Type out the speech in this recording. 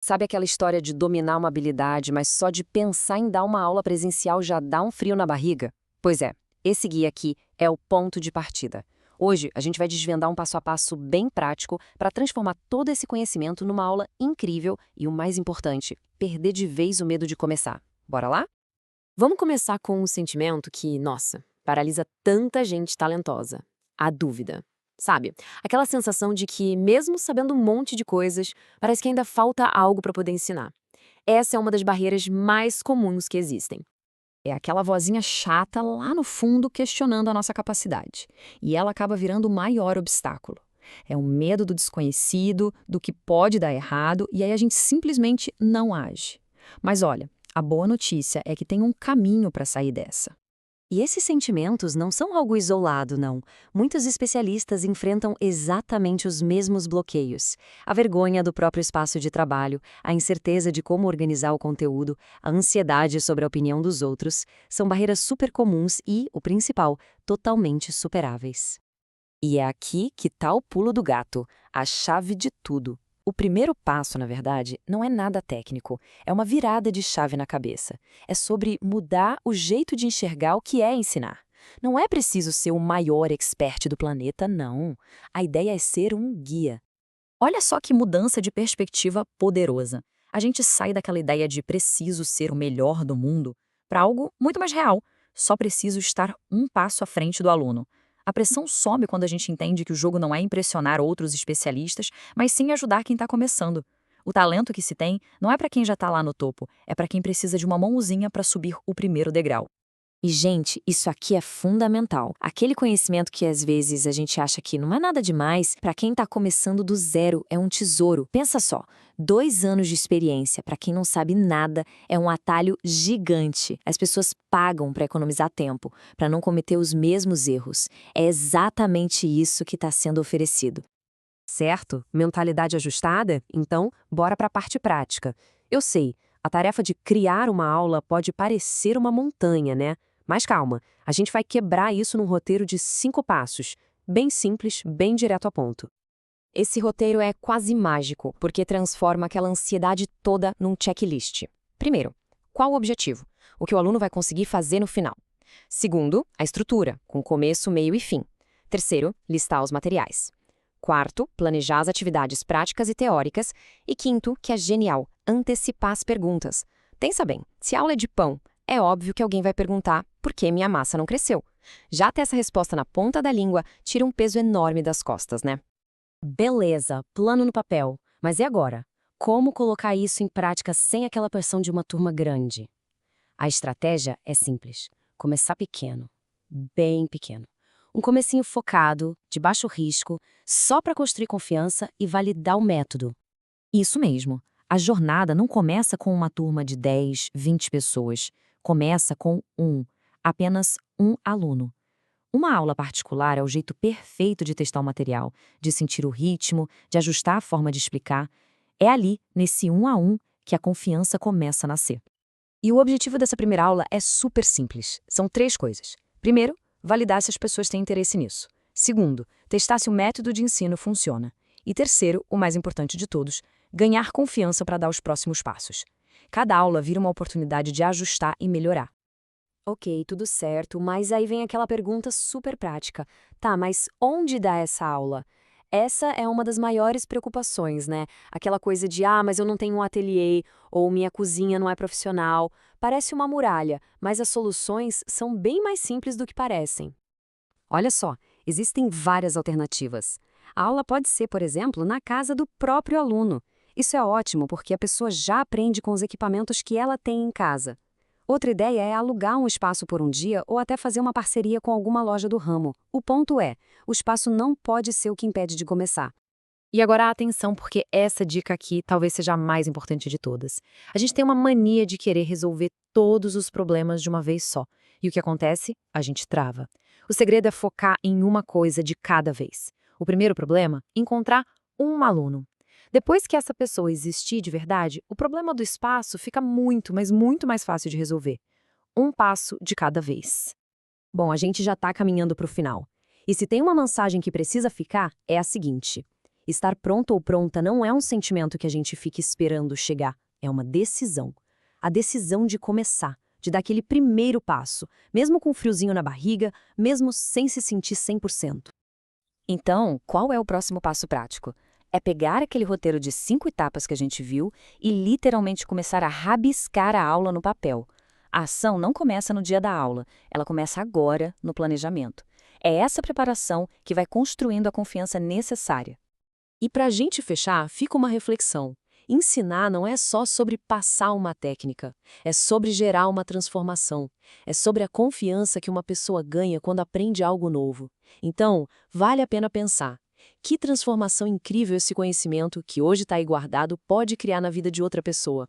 Sabe aquela história de dominar uma habilidade, mas só de pensar em dar uma aula presencial já dá um frio na barriga? Pois é, esse guia aqui é o ponto de partida. Hoje, a gente vai desvendar um passo a passo bem prático para transformar todo esse conhecimento numa aula incrível e, o mais importante, perder de vez o medo de começar. Bora lá? Vamos começar com um sentimento que, nossa, paralisa tanta gente talentosa. A dúvida. Sabe? Aquela sensação de que, mesmo sabendo um monte de coisas, parece que ainda falta algo para poder ensinar. Essa é uma das barreiras mais comuns que existem. É aquela vozinha chata lá no fundo questionando a nossa capacidade. E ela acaba virando o maior obstáculo. É o medo do desconhecido, do que pode dar errado, e aí a gente simplesmente não age. Mas olha, a boa notícia é que tem um caminho para sair dessa. E esses sentimentos não são algo isolado, não. Muitos especialistas enfrentam exatamente os mesmos bloqueios. A vergonha do próprio espaço de trabalho, a incerteza de como organizar o conteúdo, a ansiedade sobre a opinião dos outros, são barreiras super comuns e, o principal, totalmente superáveis. E é aqui que está o pulo do gato, a chave de tudo. O primeiro passo, na verdade, não é nada técnico, é uma virada de chave na cabeça. É sobre mudar o jeito de enxergar o que é ensinar. Não é preciso ser o maior expert do planeta, não. A ideia é ser um guia. Olha só que mudança de perspectiva poderosa. A gente sai daquela ideia de preciso ser o melhor do mundo para algo muito mais real. Só preciso estar um passo à frente do aluno. A pressão sobe quando a gente entende que o jogo não é impressionar outros especialistas, mas sim ajudar quem está começando. O talento que se tem não é para quem já está lá no topo, é para quem precisa de uma mãozinha para subir o primeiro degrau. E, gente, isso aqui é fundamental. Aquele conhecimento que às vezes a gente acha que não é nada demais, para quem está começando do zero, é um tesouro. Pensa só, 2 anos de experiência, para quem não sabe nada, é um atalho gigante. As pessoas pagam para economizar tempo, para não cometer os mesmos erros. É exatamente isso que está sendo oferecido. Certo? Mentalidade ajustada? Então, bora para a parte prática. Eu sei, a tarefa de criar uma aula pode parecer uma montanha, né? Mas calma, a gente vai quebrar isso num roteiro de 5 passos. Bem simples, bem direto ao ponto. Esse roteiro é quase mágico, porque transforma aquela ansiedade toda num checklist. Primeiro, qual o objetivo? O que o aluno vai conseguir fazer no final. Segundo, a estrutura, com começo, meio e fim. Terceiro, listar os materiais. Quarto, planejar as atividades práticas e teóricas. E quinto, que é genial, antecipar as perguntas. Pensa bem, se a aula é de pão, é óbvio que alguém vai perguntar por que minha massa não cresceu. Já ter essa resposta na ponta da língua tira um peso enorme das costas, né? Beleza, plano no papel. Mas e agora? Como colocar isso em prática sem aquela pressão de uma turma grande? A estratégia é simples. Começar pequeno, bem pequeno. Um comecinho focado, de baixo risco, só para construir confiança e validar o método. Isso mesmo. A jornada não começa com uma turma de 10, 20 pessoas. Começa com apenas um aluno. Uma aula particular é o jeito perfeito de testar o material, de sentir o ritmo, de ajustar a forma de explicar. É ali, nesse um a um, que a confiança começa a nascer. E o objetivo dessa primeira aula é super simples. São 3 coisas. Primeiro, validar se as pessoas têm interesse nisso. Segundo, testar se o método de ensino funciona. E terceiro, o mais importante de todos, ganhar confiança para dar os próximos passos. Cada aula vira uma oportunidade de ajustar e melhorar. Ok, tudo certo, mas aí vem aquela pergunta super prática. Tá, mas onde dá essa aula? Essa é uma das maiores preocupações, né? Aquela coisa de, mas eu não tenho um ateliê, ou minha cozinha não é profissional. Parece uma muralha, mas as soluções são bem mais simples do que parecem. Olha só, existem várias alternativas. A aula pode ser, por exemplo, na casa do próprio aluno. Isso é ótimo porque a pessoa já aprende com os equipamentos que ela tem em casa. Outra ideia é alugar um espaço por um dia ou até fazer uma parceria com alguma loja do ramo. O ponto é, o espaço não pode ser o que impede de começar. E agora atenção, porque essa dica aqui talvez seja a mais importante de todas. A gente tem uma mania de querer resolver todos os problemas de uma vez só. E o que acontece? A gente trava. O segredo é focar em uma coisa de cada vez. O primeiro problema? Encontrar um aluno. Depois que essa pessoa existir de verdade, o problema do espaço fica muito, mas muito mais fácil de resolver. Um passo de cada vez. Bom, a gente já está caminhando para o final. E se tem uma mensagem que precisa ficar, é a seguinte. Estar pronto ou pronta não é um sentimento que a gente fica esperando chegar, é uma decisão. A decisão de começar, de dar aquele primeiro passo, mesmo com um friozinho na barriga, mesmo sem se sentir 100%. Então, qual é o próximo passo prático? É pegar aquele roteiro de 5 etapas que a gente viu e literalmente começar a rabiscar a aula no papel. A ação não começa no dia da aula, ela começa agora, no planejamento. É essa preparação que vai construindo a confiança necessária. E para a gente fechar, fica uma reflexão. Ensinar não é só sobre passar uma técnica, é sobre gerar uma transformação. É sobre a confiança que uma pessoa ganha quando aprende algo novo. Então, vale a pena pensar. Que transformação incrível esse conhecimento, que hoje está aí guardado, pode criar na vida de outra pessoa?